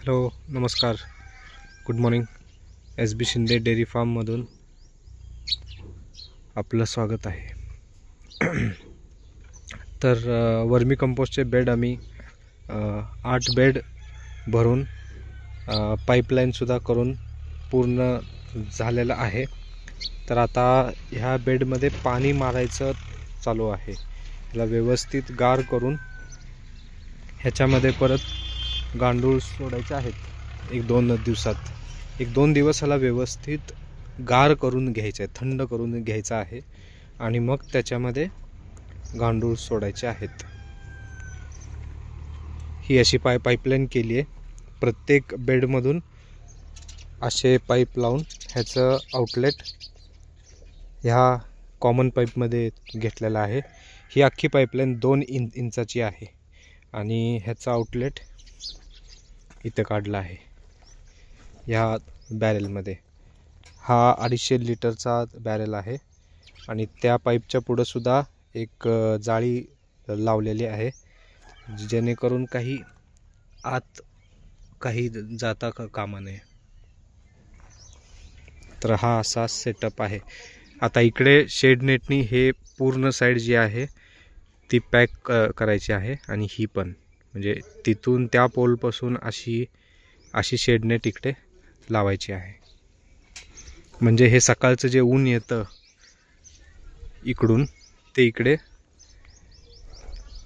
Hello नमस्कार, good morning. SB Shinde dairy फार्ममधून आपलं स्वागत आहे. तर वर्मी कंपोस्टचे बेड आम्ही 8 बेड भरून पाईपलाईनसुद्धा करून पूर्ण झालेलं आहे. तर आता ह्या बेडमध्ये पाणी मारायचं चालू आहे. ह्याला व्यवस्थित गार करून ह्याच्यामध्ये परत गांडूळ सोडायचे आहेत. 1-2 दिवसात 1-2 दिवस ह्याला व्यवस्थित गार करून घ्यायचं आहे, थंड करून घ्यायचं आहे आणि मग त्याच्यामध्ये गांडूळ सोडायचे आहेत. ही अशी पाईपलाईन केली आहे. प्रत्येक बेडमधून असे पाईप लावून ह्याचं आउटलेट ह्या कॉमन पाईपमध्ये घेतलेला आहे. ही अख्खी पाईपलाईन 2 इंचाची आहे आणि ह्याचा आउटलेट इथे काढला आहे ह्या बॅरेलमध्ये. हा 250 लिटरचा बॅरेल आहे आणि त्या पाईपच्या पुढं सुद्धा एक जाळी लावलेली आहे, जेणेकरून काही आत काही जाता कामा नये. तर हा असा सेटअप आहे. आता इकडे शेड नेटनी हे पूर्ण साईड जी आहे ती पॅक करायची आहे आणि ही पण म्हणजे तिथून त्या पोलपासून अशी शेड नेट इकडे लावायची आहे. म्हणजे हे सकाळचं जे ऊन येतं इकडून ते इकडे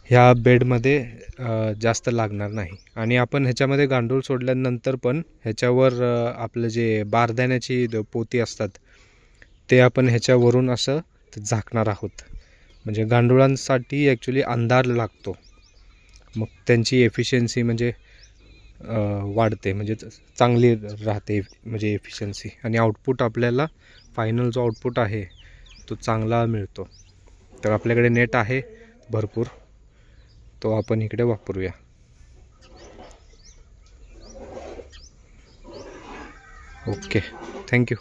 ह्या बेडमध्ये जास्त लागणार नाही. आणि आपण ह्याच्यामध्ये गांडूळ सोडल्यानंतर पण ह्याच्यावर आपलं जे बारदाण्याची पोती असतात ते आपण ह्याच्यावरून असं झाकणार आहोत. म्हणजे गांडुळांसाठी ॲक्च्युली अंधार लागतो, मग त्यांची एफिशियन्सी म्हणजे वाढते, म्हणजे चांगली राहते म्हणजे एफिशियन्सी, आणि आउटपुट आपल्याला फायनल जो आउटपुट आहे तो चांगला मिळतो. तर आपल्याकडे नेट आहे भरपूर, तो आपण इकडे वापरूया. Okay, thank you.